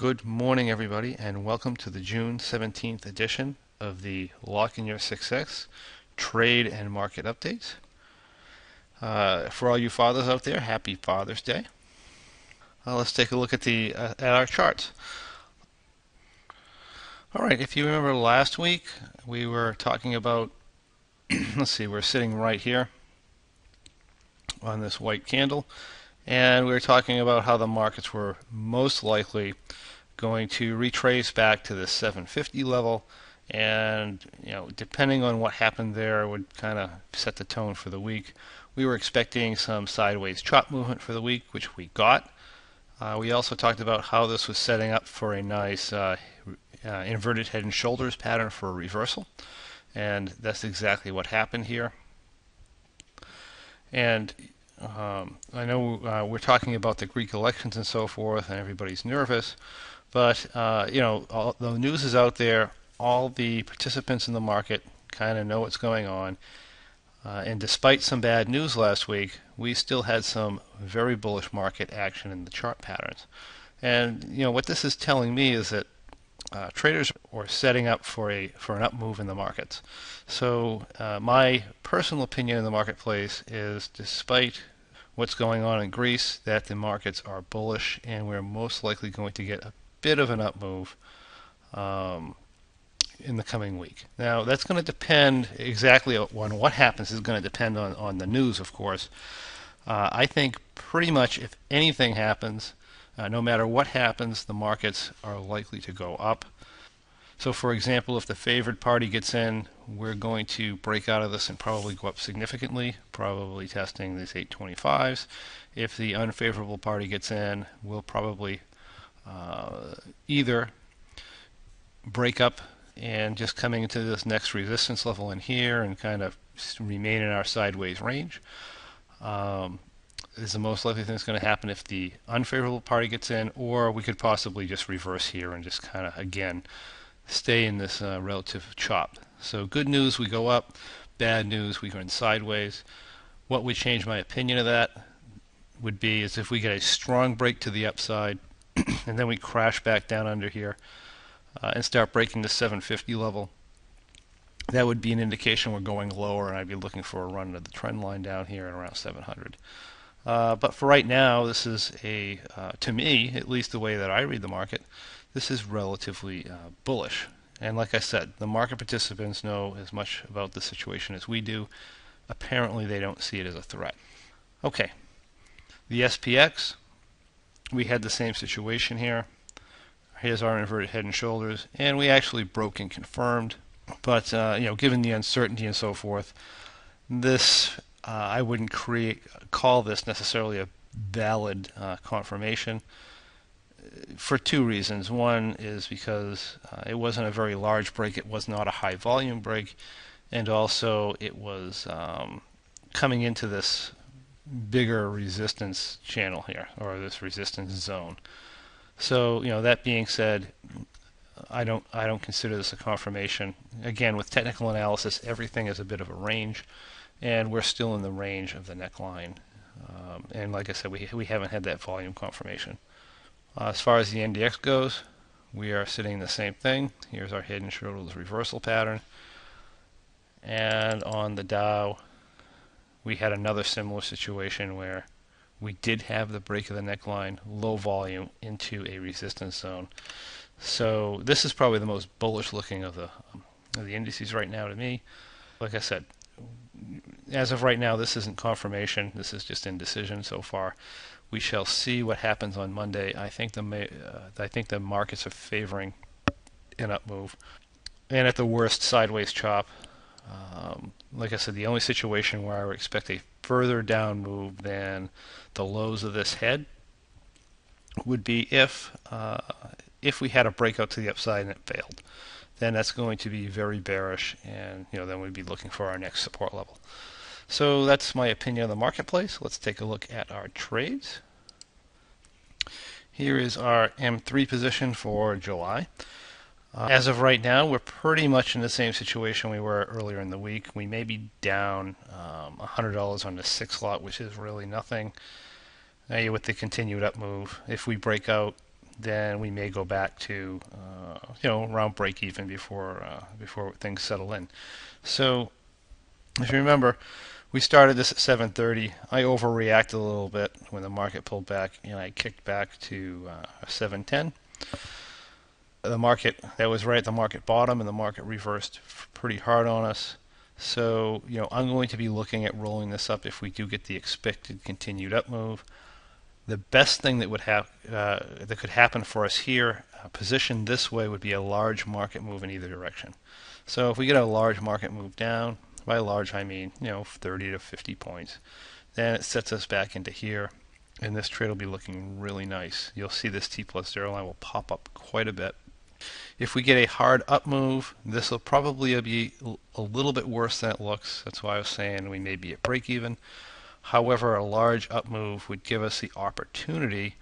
Good morning, everybody, and welcome to the June 17th edition of the Locke in Your Success Trade and Market Updates. For all you fathers out there, happy Father's Day. Let's take a look at our charts. All right, if you remember last week, we were talking about, let's see, we're sitting right here on this white candle, and we were talking about how the markets were most likely going to retrace back to the 750 level, and depending on what happened there would kind of set the tone for the week. We were expecting some sideways chop movement for the week, which we got. We also talked about how this was setting up for a nice inverted head and shoulders pattern for a reversal, and that's exactly what happened here. And I know we're talking about the Greek elections and so forth, and everybody's nervous. But all the news is out there. All the participants in the market kind of know what's going on. And despite some bad news last week, we still had some very bullish market action in the chart patterns. And what this is telling me is that traders are setting up for an up move in the markets. So my personal opinion in the marketplace is, despite what's going on in Greece, that the markets are bullish, and we're most likely going to get a bit of an up move in the coming week. Now, that's going to depend exactly on what happens. Is going to depend on the news, of course. I think pretty much if anything happens, no matter what happens, the markets are likely to go up. So, for example, if the favored party gets in, we're going to break out of this and probably go up significantly, probably testing these 825s. If the unfavorable party gets in, we'll probably either break up and just coming into this next resistance level in here and kind of remain in our sideways range. Is the most likely thing that's going to happen if the unfavorable party gets in, or we could possibly just reverse here and just kind of, again, stay in this relative chop. So good news, we go up. Bad news, we go in sideways. What would change my opinion of that would be is if we get a strong break to the upside and then we crash back down under here and start breaking the 750 level. That would be an indication we're going lower, and I'd be looking for a run of the trend line down here at around 700. But for right now, this is to me, at least the way that I read the market, this is relatively bullish. And like I said, the market participants know as much about the situation as we do. Apparently, they don't see it as a threat. Okay, the SPX, we had the same situation here. Here's our inverted head and shoulders, and we actually broke and confirmed. But given the uncertainty and so forth, this I wouldn't call this necessarily a valid confirmation for two reasons. One is because it wasn't a very large break; it was not a high volume break, and also it was coming into this bigger resistance channel here, or this resistance zone. So, that being said, I don't consider this a confirmation. Again, with technical analysis, everything is a bit of a range, and we're still in the range of the neckline. And like I said, we haven't had that volume confirmation. As far as the NDX goes, we are sitting in the same thing. Here's our head and shoulders reversal pattern. And on the Dow, we had another similar situation where we did have the break of the neckline, low volume, into a resistance zone. So this is probably the most bullish looking of the indices right now to me. Like I said, as of right now, this isn't confirmation. This is just indecision so far. We shall see what happens on Monday. I think the markets are favoring an up move, and at the worst, sideways chop. Like I said, the only situation where I would expect a further down move than the lows of this head would be if we had a breakout to the upside and it failed. Then that's going to be very bearish, and then we'd be looking for our next support level. So that's my opinion of the marketplace. Let's take a look at our trades. Here is our M3 position for July. As of right now, we're pretty much in the same situation we were earlier in the week. We may be down $100 on the 6 lot, which is really nothing. With the continued up move, if we break out then we may go back to around break even before things settle in. So if you remember, we started this at 7:30. I overreacted a little bit when the market pulled back, and I kicked back to 7:10. The market, that was right at the market bottom, and the market reversed pretty hard on us. So, I'm going to be looking at rolling this up if we do get the expected continued up move. The best thing that that could happen for us here, positioned this way, would be a large market move in either direction. So if we get a large market move down, by large I mean 30 to 50 points, then it sets us back into here, and this trade will be looking really nice. You'll see this T plus 0 line will pop up quite a bit. If we get a hard up move, this will probably be a little bit worse than it looks. That's why I was saying we may be at break even. However, a large up move would give us the opportunity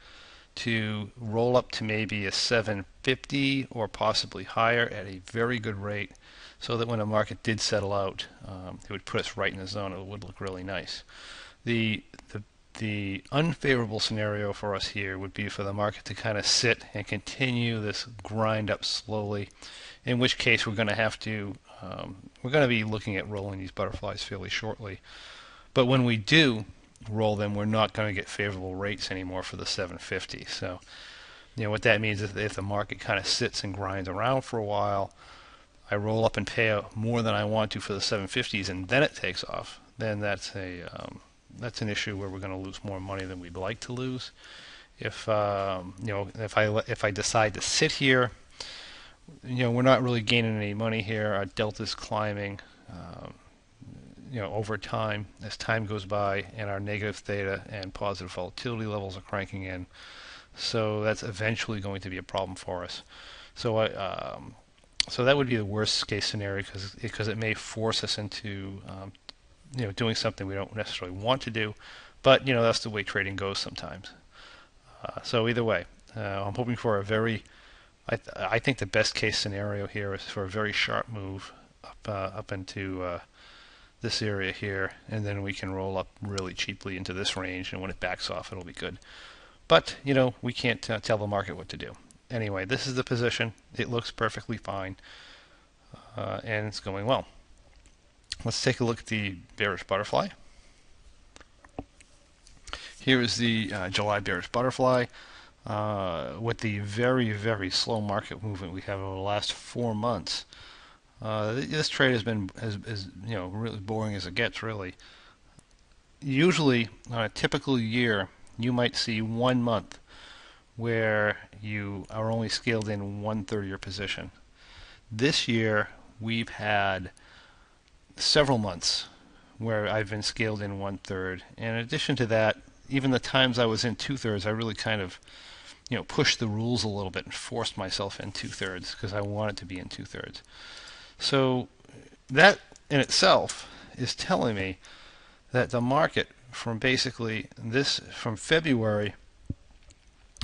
to roll up to maybe a 750 or possibly higher at a very good rate, so that when the market did settle out, it would put us right in the zone. It would look really nice. The unfavorable scenario for us here would be for the market to kind of sit and continue this grind up slowly, in which case we're going to be looking at rolling these butterflies fairly shortly. But when we do roll them, we're not going to get favorable rates anymore for the 750. So, what that means is that if the market kind of sits and grinds around for a while, I roll up and pay out more than I want to for the 750s, and then it takes off, then that's an issue where we're going to lose more money than we'd like to lose. If if I decide to sit here, we're not really gaining any money here. Our delta's climbing. Over time, as time goes by, and our negative theta and positive volatility levels are cranking in. So that's eventually going to be a problem for us. So so that would be the worst case scenario, because it may force us into doing something we don't necessarily want to do. But that's the way trading goes sometimes. So either way, I'm hoping for I think the best case scenario here is for a very sharp move up into this area here, and then we can roll up really cheaply into this range, and when it backs off, it'll be good. But we can't tell the market what to do. Anyway, this is the position. It looks perfectly fine, and it's going well. Let's take a look at the bearish butterfly. Here is the July bearish butterfly. With the very, very slow market movement we have over the last 4 months, this trade has been really boring as it gets, really. Usually, on a typical year, you might see 1 month where you are only scaled in 1/3 of your position. This year, we've had several months where I've been scaled in 1/3. And in addition to that, even the times I was in 2/3, I really kind of pushed the rules a little bit and forced myself in 2/3 because I wanted to be in 2/3. So that in itself is telling me that the market from from February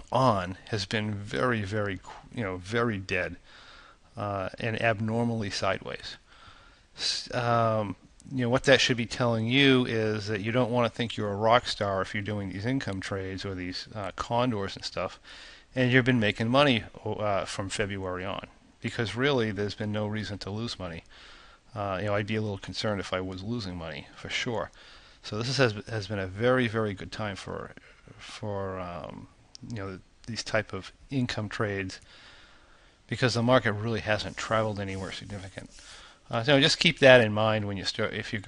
on has been very, very, very dead and abnormally sideways. What that should be telling you is that you don't want to think you're a rock star if you're doing these income trades or these condors and stuff, and you've been making money from February on, because really there's been no reason to lose money. I'd be a little concerned if I was losing money, for sure. So this has been a very, very good time for these type of income trades, because the market really hasn't traveled anywhere significant. So just keep that in mind when you start, if you're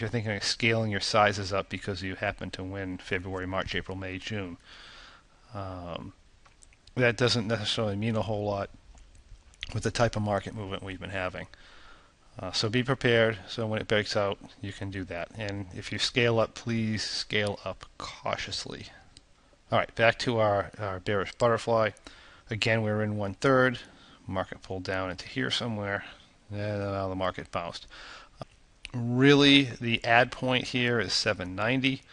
thinking of scaling your sizes up because you happen to win February, March, April, May, June. That doesn't necessarily mean a whole lot with the type of market movement we've been having. So be prepared, so when it breaks out, you can do that. And if you scale up, please scale up cautiously. All right, back to our bearish butterfly. Again, we're in 1/3. Market pulled down into here somewhere, and now the market bounced. Really, the add point here is 790.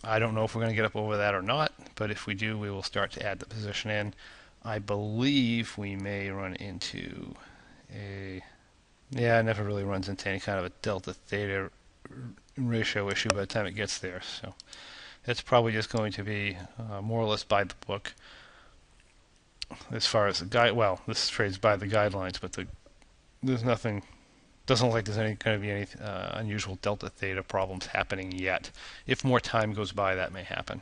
I don't know if we're going to get up over that or not, but if we do, we will start to add the position in. I believe we may run into it never really runs into any kind of a delta theta ratio issue by the time it gets there. So it's probably just going to be more or less by the book. as far as the guide. Well, this trades by the guidelines, but there's nothing. Doesn't look like there's going to be any unusual delta theta problems happening yet. If more time goes by, that may happen.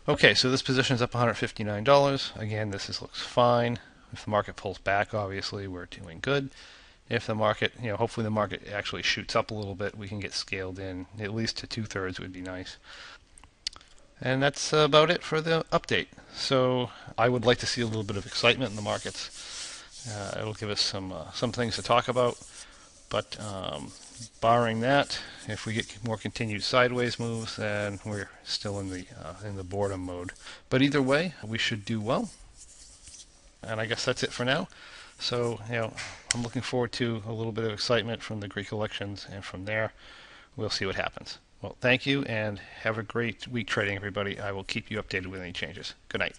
Okay, so this position is up $159. Again, looks fine. If the market pulls back, obviously, we're doing good. If the market, hopefully the market actually shoots up a little bit, we can get scaled in at least to 2/3 would be nice. And that's about it for the update. So I would like to see a little bit of excitement in the markets. It'll give us some things to talk about. But barring that, if we get more continued sideways moves, then we're still in the boredom mode. But either way, we should do well. And I guess that's it for now. So I'm looking forward to a little bit of excitement from the Greek elections, and from there, we'll see what happens. Well, thank you, and have a great week trading, everybody. I will keep you updated with any changes. Good night.